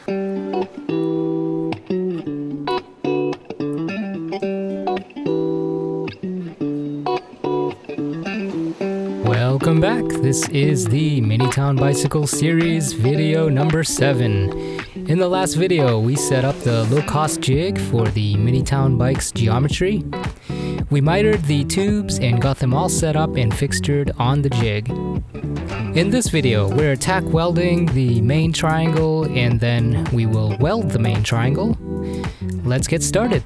Welcome back. This is the Minitown Bicycle Series video number 7. In the last video, we set up the low-cost jig for the Minitown bike's geometry. We mitered the tubes and got them all set up and fixtured on the jig. In this video, we're tack welding the main triangle and then we will weld the main triangle. Let's get started.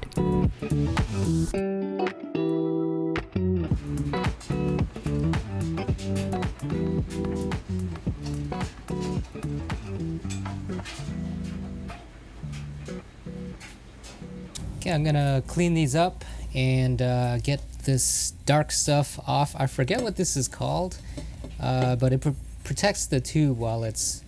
Okay, I'm gonna clean these up and get this dark stuff off. I forget what this is called, but it protects the tube while it's,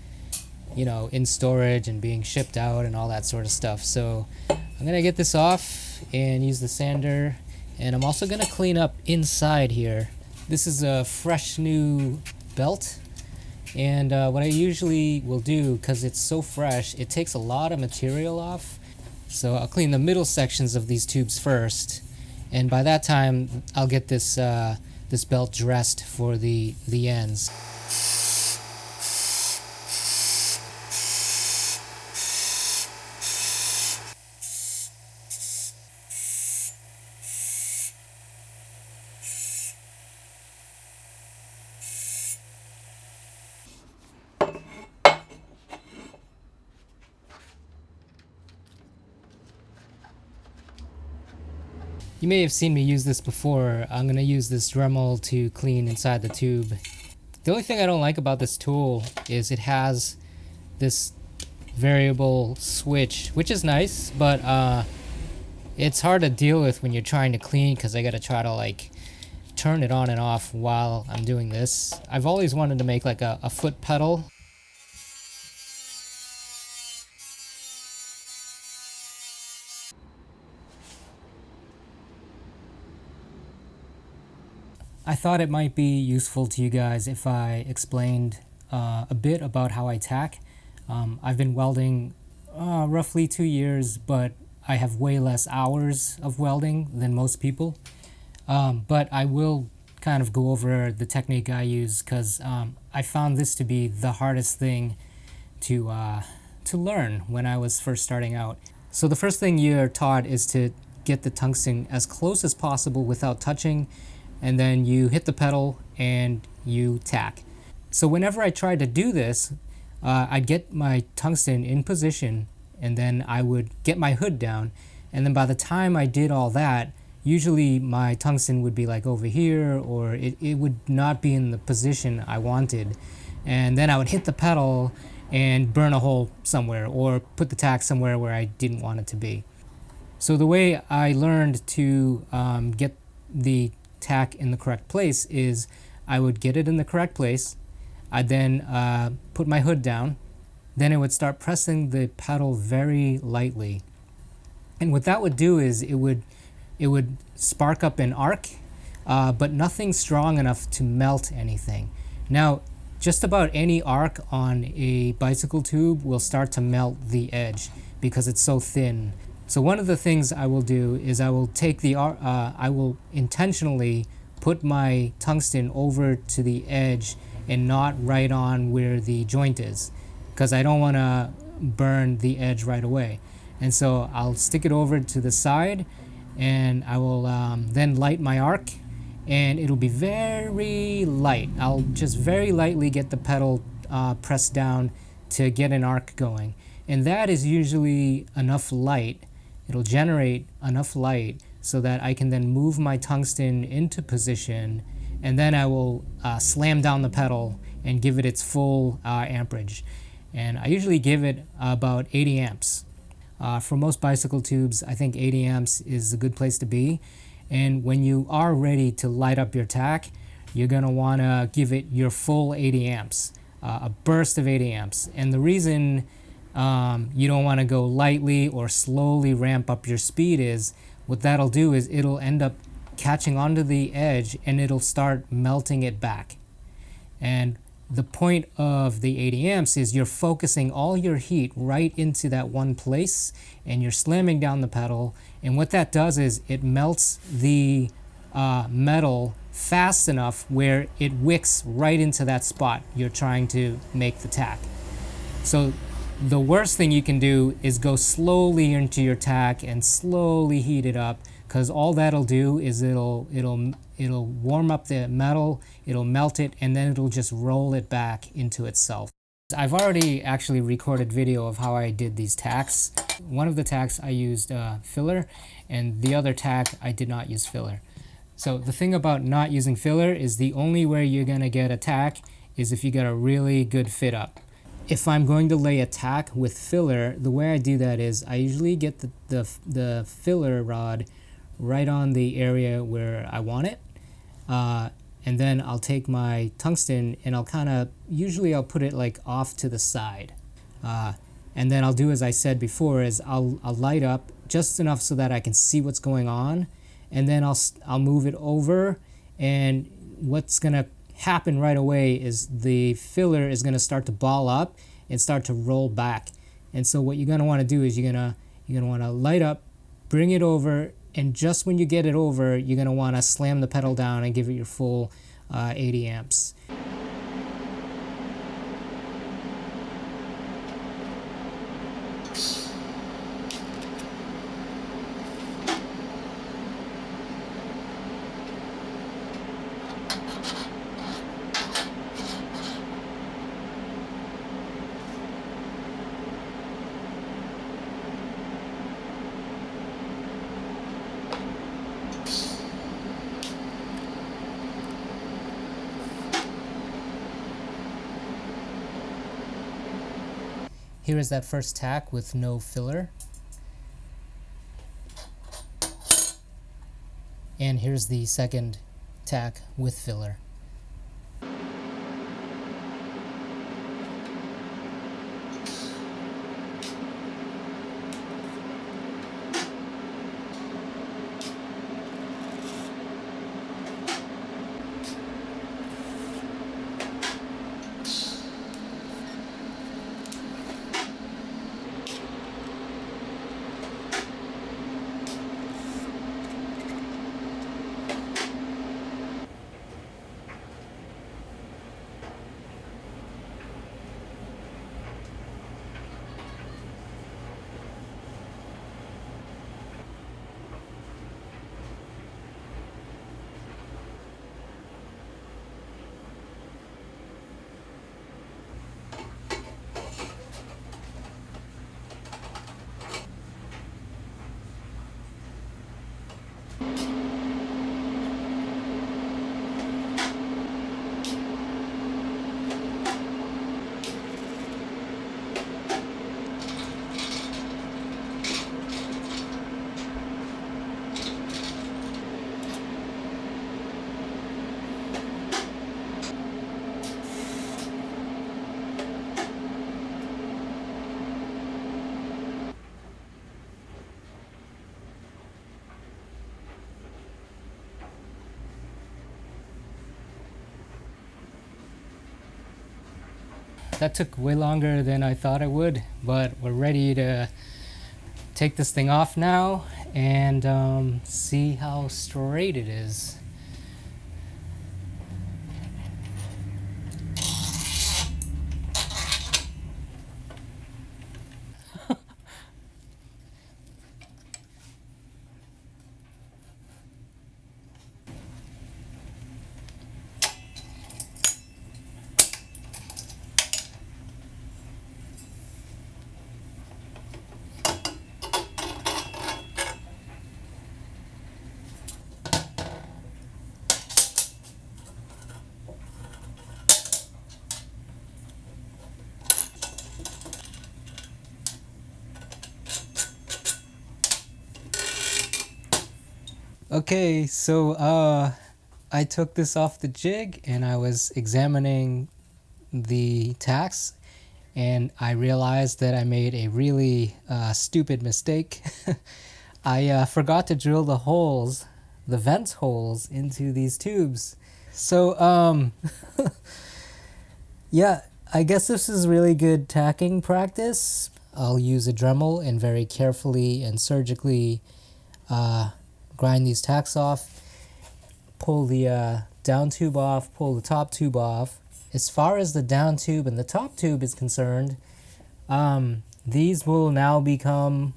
you know, in storage and being shipped out and all that sort of stuff. So I'm gonna get this off and use the sander, and I'm also gonna clean up inside here. This is a fresh new belt, and what I usually will do, because it's so fresh, it takes a lot of material off. So I'll clean the middle sections of these tubes first, and by that time I'll get this this belt dressed for the ends. You may have seen me use this before. I'm going to use this Dremel to clean inside the tube. The only thing I don't like about this tool is it has this variable switch, which is nice, but it's hard to deal with when you're trying to clean because I got to try to like turn it on and off while I'm doing this. I've always wanted to make like a foot pedal. I thought it might be useful to you guys if I explained a bit about how I tack. I've been welding roughly 2 years, but I have way less hours of welding than most people. But I will kind of go over the technique I use because I found this to be the hardest thing to learn when I was first starting out. So the first thing you're taught is to get the tungsten as close as possible without touching, and then you hit the pedal and you tack. So whenever I tried to do this, I'd get my tungsten in position and then I would get my hood down, and then by the time I did all that, usually my tungsten would be like over here, or it would not be in the position I wanted, and then I would hit the pedal and burn a hole somewhere or put the tack somewhere where I didn't want it to be. So the way I learned to get the tack in the correct place is I would get it in the correct place. I'd then put my hood down. Then it would start pressing the pedal very lightly. And what that would do is it would spark up an arc, but nothing strong enough to melt anything. Now, just about any arc on a bicycle tube will start to melt the edge because it's so thin. So one of the things I will do is I will take I will intentionally put my tungsten over to the edge and not right on where the joint is, because I don't want to burn the edge right away. And so I'll stick it over to the side, and I will then light my arc, and it'll be very light. I'll just very lightly get the pedal pressed down to get an arc going. And that is usually enough light. It'll generate enough light so that I can then move my tungsten into position, and then I will slam down the pedal and give it its full amperage. And I usually give it about 80 amps. For most bicycle tubes, I think 80 amps is a good place to be. And when you are ready to light up your tack, you're going to want to give it your full 80 amps, a burst of 80 amps. And the reason you don't want to go lightly or slowly ramp up your speed is what that'll do is it'll end up catching onto the edge and it'll start melting it back. And the point of the 80 amps is you're focusing all your heat right into that one place, and you're slamming down the pedal, and what that does is it melts the metal fast enough where it wicks right into that spot you're trying to make the tack. So the worst thing you can do is go slowly into your tack and slowly heat it up, because all that'll do is it'll warm up the metal, it'll melt it, and then it'll just roll it back into itself. I've already actually recorded video of how I did these tacks. One of the tacks I used filler, and the other tack I did not use filler. So the thing about not using filler is the only way you're gonna get a tack is if you got a really good fit up. If I'm going to lay a tack with filler, the way I do that is I usually get the filler rod right on the area where I want it, and then I'll take my tungsten and usually I'll put it like off to the side, and then I'll do as I said before, is I'll light up just enough so that I can see what's going on, and then I'll move it over, and what's gonna happen right away is the filler is going to start to ball up and start to roll back. And so what you're going to want to do is you're going to want to light up, bring it over, and just when you get it over, you're going to want to slam the pedal down and give it your full 80 amps. Here is that first tack with no filler. And here's the second tack with filler. That took way longer than I thought it would, but we're ready to take this thing off now and see how straight it is. Okay, so I took this off the jig and I was examining the tacks, and I realized that I made a really stupid mistake. I forgot to drill the holes, the vent holes into these tubes. So Yeah, I guess this is really good tacking practice. I'll use a Dremel and very carefully and surgically grind these tacks off, pull the down tube off, pull the top tube off. As far as the down tube and the top tube is concerned, these will now become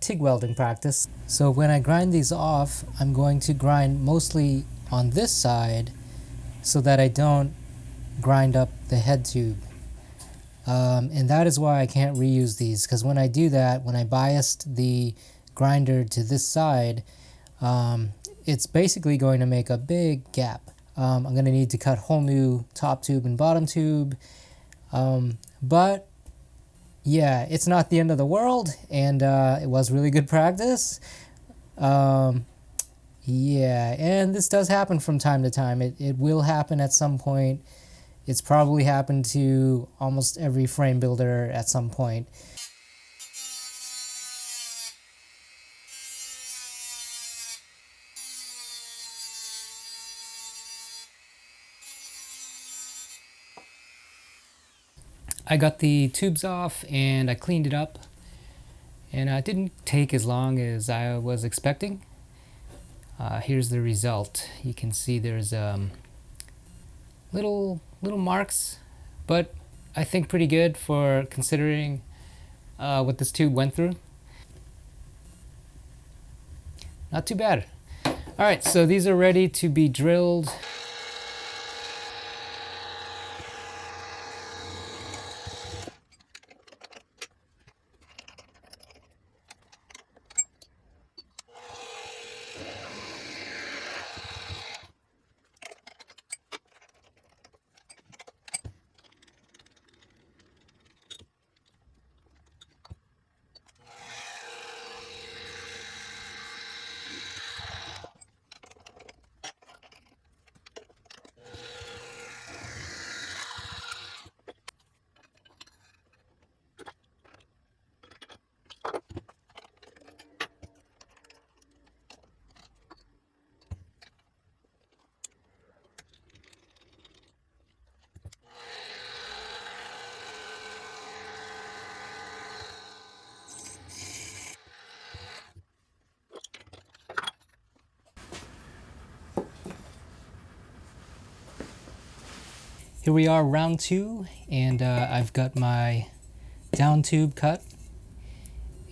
TIG welding practice. So when I grind these off, I'm going to grind mostly on this side so that I don't grind up the head tube. And that is why I can't reuse these, because when I do that, when I biased the grinder to this side, it's basically going to make a big gap. I'm going to need to cut whole new top tube and bottom tube. But yeah, it's not the end of the world, and it was really good practice. Yeah, and this does happen from time to time. It will happen at some point. It's probably happened to almost every frame builder at some point. I got the tubes off and I cleaned it up, and it didn't take as long as I was expecting. Here's the result. You can see there's little marks, but I think pretty good for considering what this tube went through. Not too bad. Alright, so these are ready to be drilled. Here we are, round 2, and I've got my down tube cut,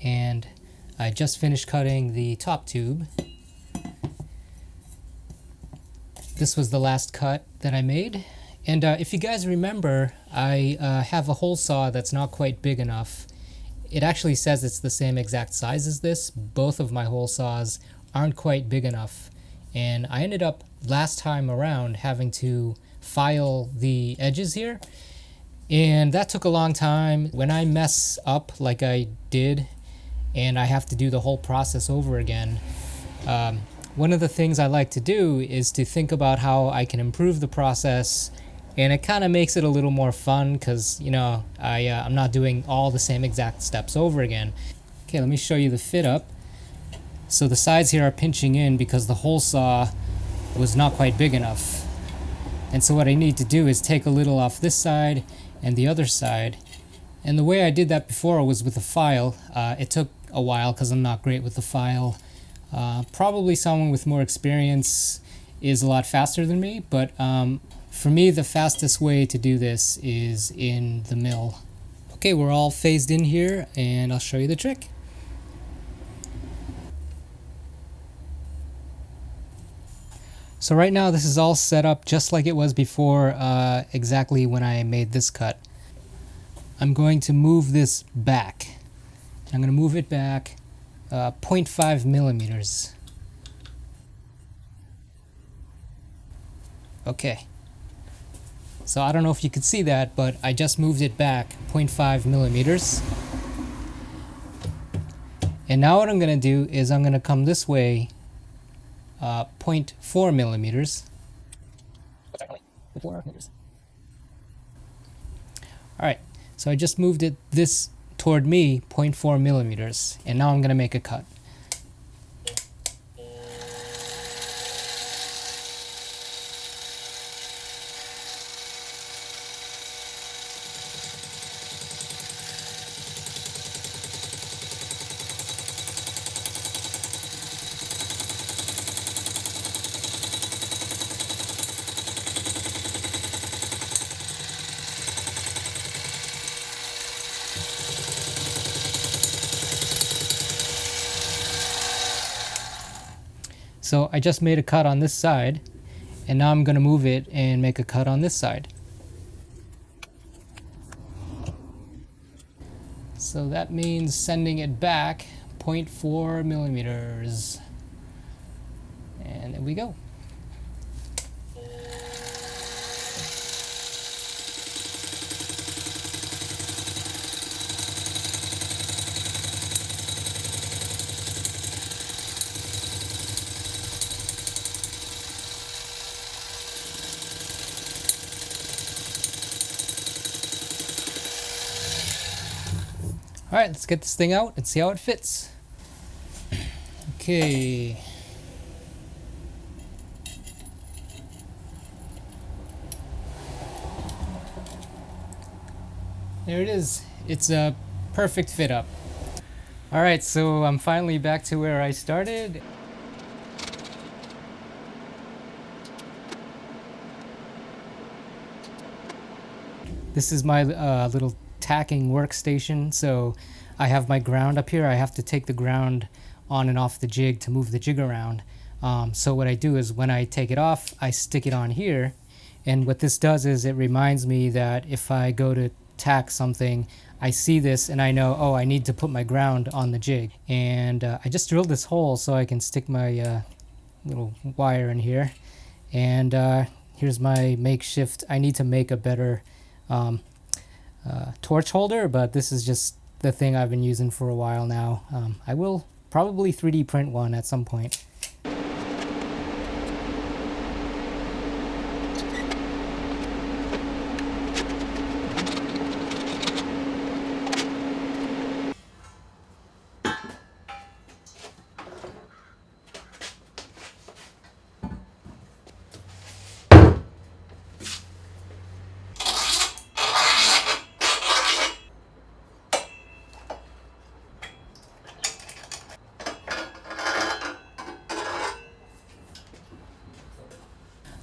and I just finished cutting the top tube. This was the last cut that I made, and if you guys remember, I have a hole saw that's not quite big enough. It actually says it's the same exact size as this. Both of my hole saws aren't quite big enough, and I ended up last time around having to file the edges here, and that took a long time. When I mess up like I did and I have to do the whole process over again, one of the things I like to do is to think about how I can improve the process, and it kind of makes it a little more fun because, you know, I'm not doing all the same exact steps over again. Okay, let me show you the fit up. So the sides here are pinching in because the hole saw was not quite big enough. And so what I need to do is take a little off this side and the other side. And the way I did that before was with a file. It took a while because I'm not great with the file. Probably someone with more experience is a lot faster than me, but for me the fastest way to do this is in the mill. Okay, we're all phased in here, and I'll show you the trick. So right now this is all set up just like it was before, exactly when I made this cut. I'm going to move this back. I'm going to move it back 0.5 millimeters. Okay. So I don't know if you could see that, but I just moved it back 0.5 millimeters. And now what I'm going to do is I'm going to come this way 0.4 millimeters. Alright, so I just moved it this toward me 0.4 millimeters, and now I'm going to make a cut. So I just made a cut on this side, and now I'm going to move it and make a cut on this side. So that means sending it back 0.4 millimeters. And there we go. All right, let's get this thing out and see how it fits. Okay. There it is. It's a perfect fit up. All right, so I'm finally back to where I started. This is my little tacking workstation. So I have my ground up here. I have to take the ground on and off the jig to move the jig around. So what I do is when I take it off, I stick it on here. And what this does is it reminds me that if I go to tack something, I see this and I know, oh, I need to put my ground on the jig. And I just drilled this hole so I can stick my little wire in here. And here's my makeshift. I need to make a better torch holder, but this is just the thing I've been using for a while now. I will probably 3D print one at some point.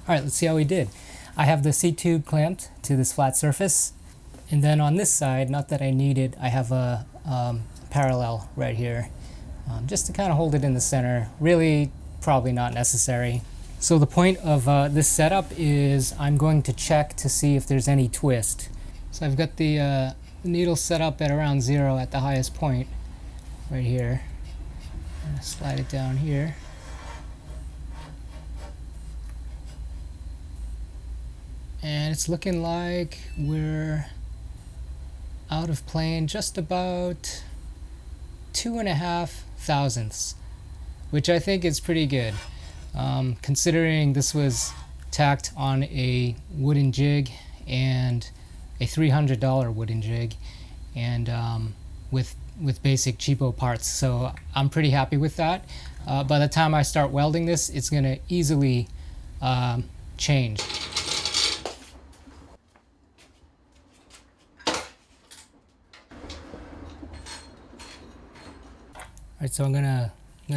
All right, let's see how we did. I have the seat tube clamped to this flat surface. And then on this side, not that I need it, I have a parallel right here, just to kind of hold it in the center. Really, probably not necessary. So the point of this setup is I'm going to check to see if there's any twist. So I've got the needle set up at around 0 at the highest point, right here. I'm gonna slide it down here. And it's looking like we're out of plane just about 2.5 thousandths, which I think is pretty good. Considering this was tacked on a wooden jig and a $300 wooden jig, and with basic cheapo parts. So I'm pretty happy with that. By the time I start welding this, it's gonna easily change. Alright, so I'm gonna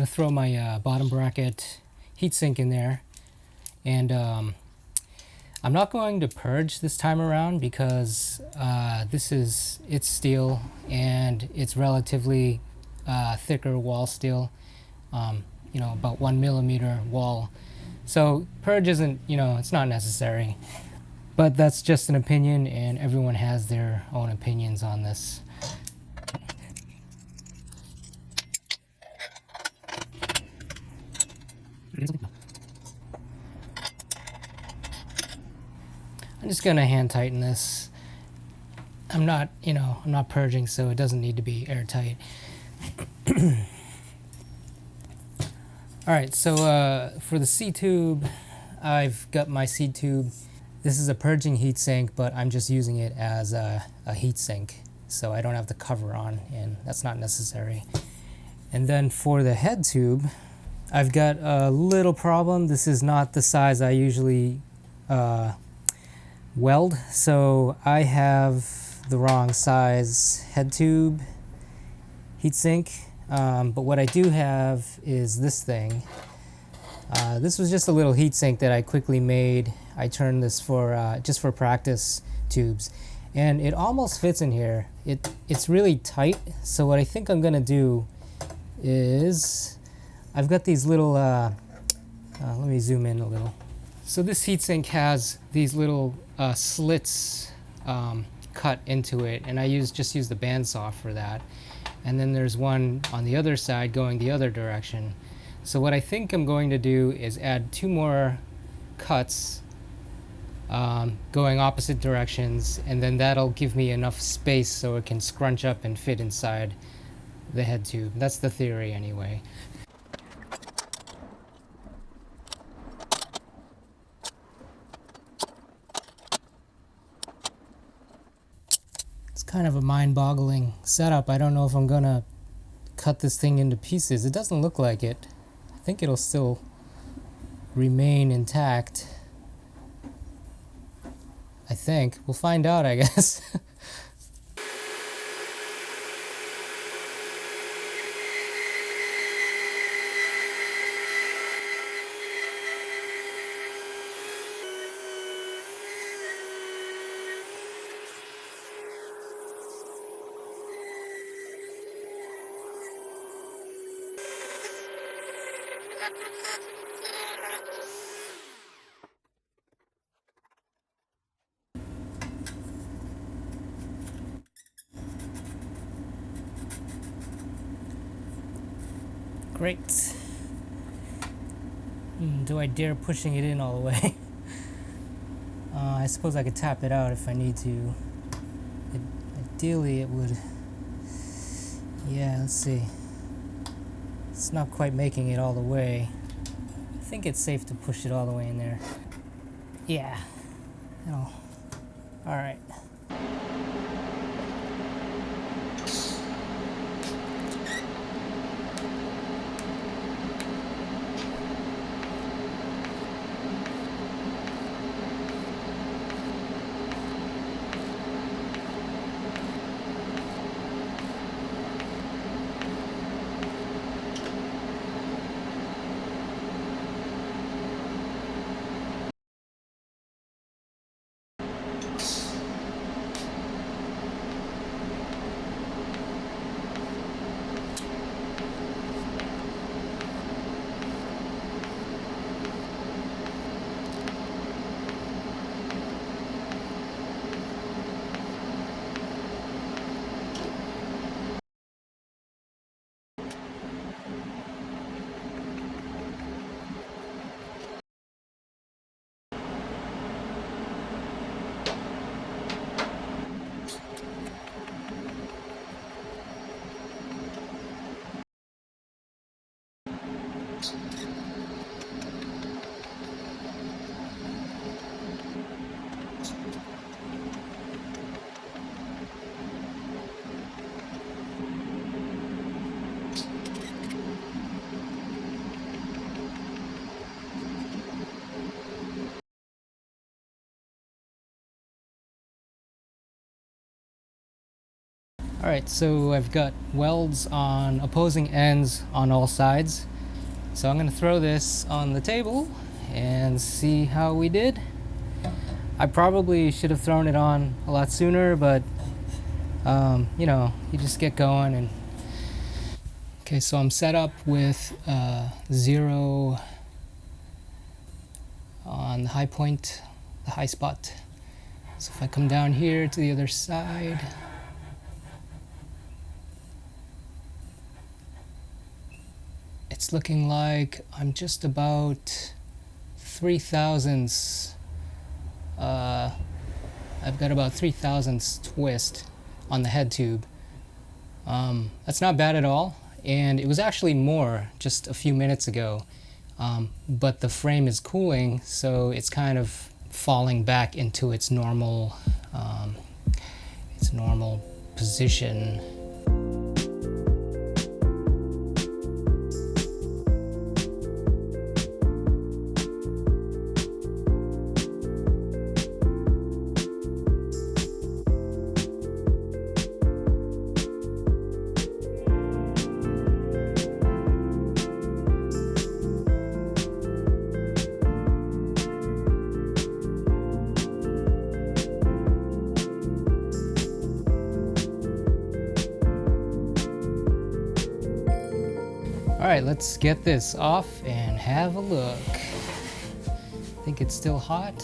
throw my bottom bracket heatsink in there, and I'm not going to purge this time around because it's steel and it's relatively thicker wall steel, you know, about 1 millimeter wall. So purge isn't, you know, it's not necessary. But that's just an opinion, and everyone has their own opinions on this. I'm just gonna hand tighten this. I'm not purging, so it doesn't need to be airtight. All right, so for the C-tube, I've got my C-tube. This is a purging heat sink, but I'm just using it as a heat sink, so I don't have the cover on, and that's not necessary. And then for the head tube, I've got a little problem. This is not the size I usually weld, so I have the wrong size head tube heatsink. But what I do have is this thing. This was just a little heatsink that I quickly made. I turned this for just for practice tubes, and it almost fits in here. It's really tight. So what I think I'm gonna do is I've got these little Let me zoom in a little. So this heatsink has these little slits cut into it, and I just use the bandsaw for that. And then there's one on the other side going the other direction. So what I think I'm going to do is add 2 more cuts going opposite directions, and then that'll give me enough space so it can scrunch up and fit inside the head tube. That's the theory anyway. It's kind of a mind-boggling setup. I don't know if I'm gonna cut this thing into pieces. It doesn't look like it. I think it'll still remain intact. I think. We'll find out, I guess. Great. Do I dare pushing it in all the way? I suppose I could tap it out if I need to. Ideally it would... Yeah, let's see. It's not quite making it all the way. I think it's safe to push it all the way in there. Yeah. Oh. Alright. Alright, so I've got welds on opposing ends on all sides. So I'm going to throw this on the table and see how we did. I probably should have thrown it on a lot sooner, but you know, you just get going. And okay, so I'm set up with 0 on the high point, the high spot. So if I come down here to the other side, it's looking like I'm just about 3/1000ths. I've got about 3/1000ths twist on the head tube. That's not bad at all, and it was actually more just a few minutes ago. But the frame is cooling, so it's kind of falling back into its normal position. All right, let's get this off and have a look. I think it's still hot.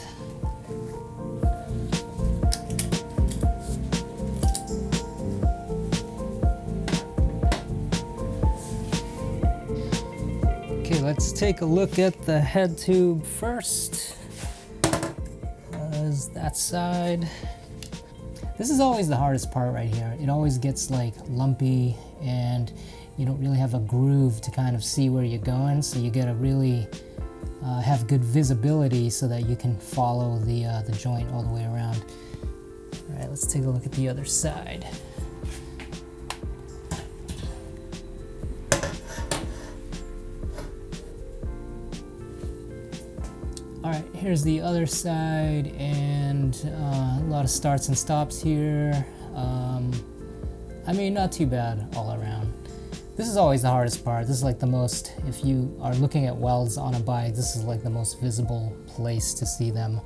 Okay, let's take a look at the head tube first. That side. This is always the hardest part right here. It always gets like lumpy and you don't really have a groove to kind of see where you're going, so you gotta really have good visibility so that you can follow the joint all the way around. All right, let's take a look at the other side. All right, here's the other side, and a lot of starts and stops here. I mean, not too bad all around. This is always the hardest part. This is like the most, if you are looking at welds on a bike, this is like the most visible place to see them.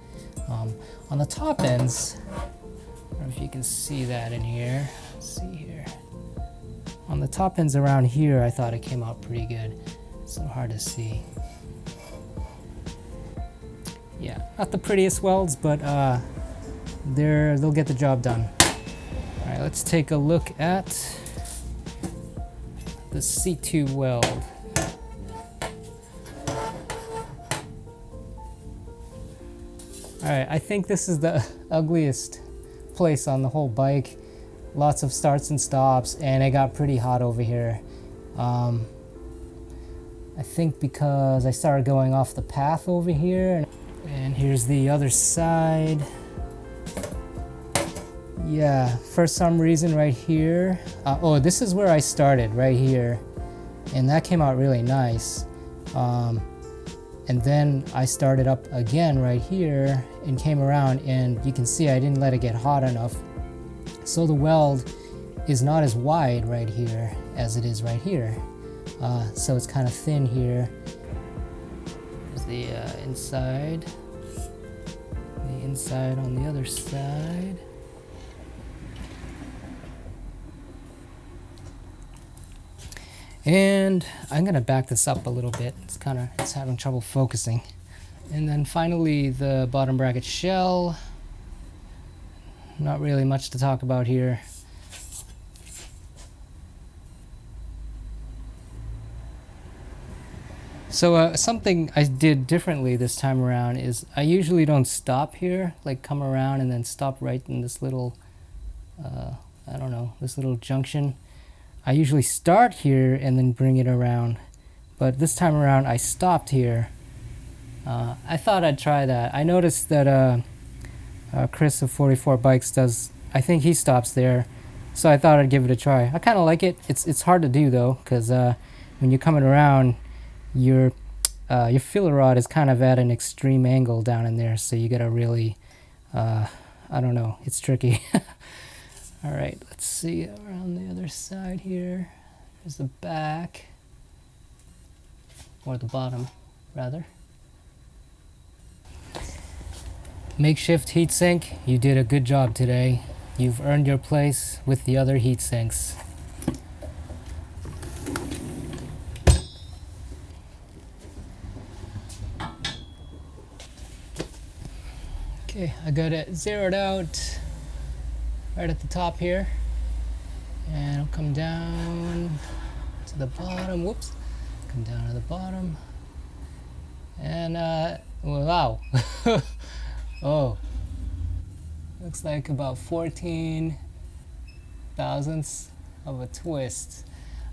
On the top ends, I don't know if you can see that in here. Let's see here. On the top ends around here, I thought it came out pretty good. So hard to see. Yeah, not the prettiest welds, but they'll get the job done. All right, let's take a look at the C2 weld. All right, I think this is the ugliest place on the whole bike. Lots of starts and stops, and it got pretty hot over here. I think because I started going off the path over here. And here's the other side. Yeah, for some reason right here. Oh, this is where I started, right here. And that came out really nice. And then I started up again right here and came around, and you can see I didn't let it get hot enough. So the weld is not as wide right here as it is right here. So it's kind of thin here. There's the inside. The inside on the other side. And I'm gonna back this up a little bit. It's having trouble focusing. And then finally the bottom bracket shell. Not really much to talk about here. So something I did differently this time around is I usually don't stop here, like come around and then stop right in this little, I don't know, this little junction. I usually start here and then bring it around, but this time around I stopped here. I thought I'd try that. I noticed that Chris of 44 Bikes does, I think he stops there, so I thought I'd give it a try. I kind of like it. It's hard to do though, because when you're coming around, your filler rod is kind of at an extreme angle down in there, so you gotta really, I don't know, it's tricky. All right, let's see around the other side here. There's the back, or the bottom, rather. Makeshift heatsink, you did a good job today. You've earned your place with the other heat sinks. Okay, I got it zeroed out right at the top here, and I'll come down to the bottom. Whoops, come down to the bottom, and wow. Oh, looks like about 14 thousandths of a twist.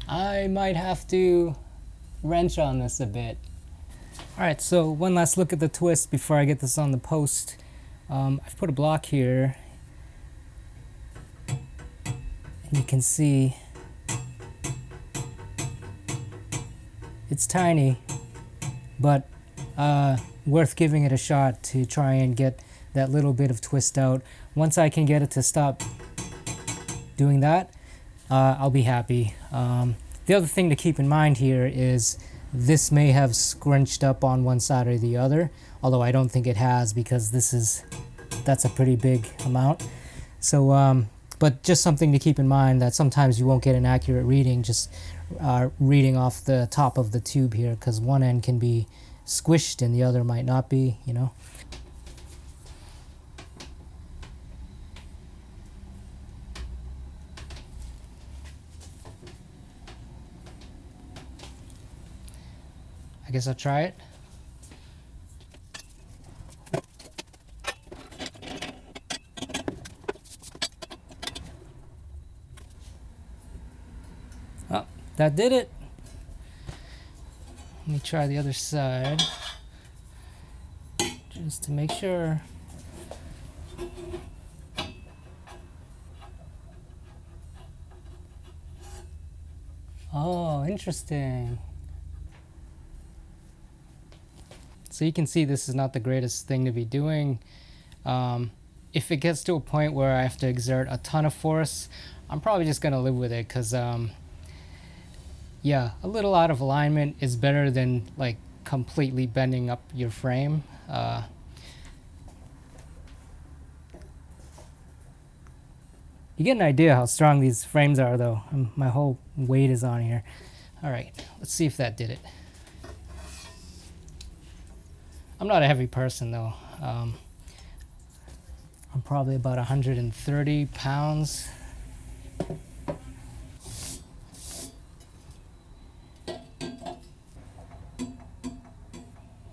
I might have to wrench on this a bit. All right, so one last look at the twist before I get this on the post. I've put a block here, and you can see it's tiny, but worth giving it a shot to try and get that little bit of twist out. Once I can get it to stop doing that, I'll be happy. The other thing to keep in mind here is this may have scrunched up on one side or the other, although I don't think it has, because that's a pretty big amount. So, but just something to keep in mind, that sometimes you won't get an accurate reading just reading off the top of the tube here, because one end can be squished and the other might not be, you know. I guess I'll try it. Oh, that did it. Let me try the other side, just to make sure. Oh, interesting. So you can see this is not the greatest thing to be doing. If it gets to a point where I have to exert a ton of force, I'm probably just gonna live with it, because yeah, a little out of alignment is better than like completely bending up your frame. You get an idea how strong these frames are though. My whole weight is on here. All right, let's see if that did it. I'm not a heavy person though. I'm probably about 130 pounds.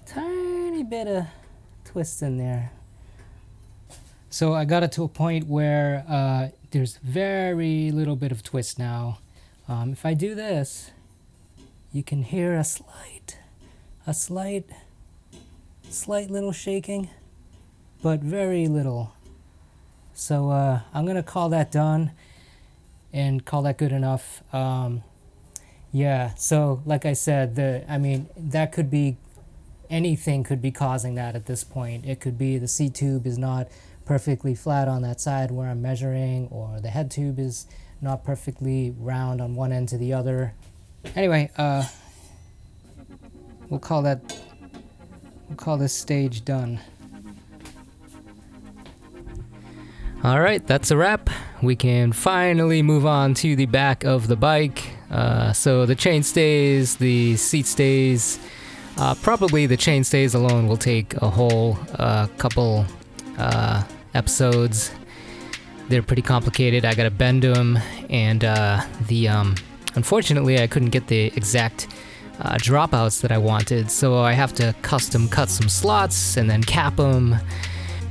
Tiny bit of twist in there. So I got it to a point where there's very little bit of twist now. If I do this, you can hear a slight little shaking, but very little. So I'm gonna call that done and call that good enough. Yeah, so like I said, I mean, that could be, anything could be causing that at this point. It could be the seat tube is not perfectly flat on that side where I'm measuring, or the head tube is not perfectly round on one end to the other. Anyway, we'll call this stage done. All right, that's a wrap. We can finally move on to the back of the bike. So the chain stays, the seat stays. Probably the chain stays alone will take a whole couple episodes. They're pretty complicated. I gotta bend them, and unfortunately I couldn't get the exact dropouts that I wanted, so I have to custom cut some slots and then cap them.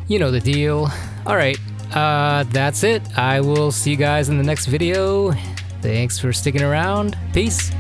You know the deal. All right, that's it. I will see you guys in the next video. Thanks for sticking around. Peace.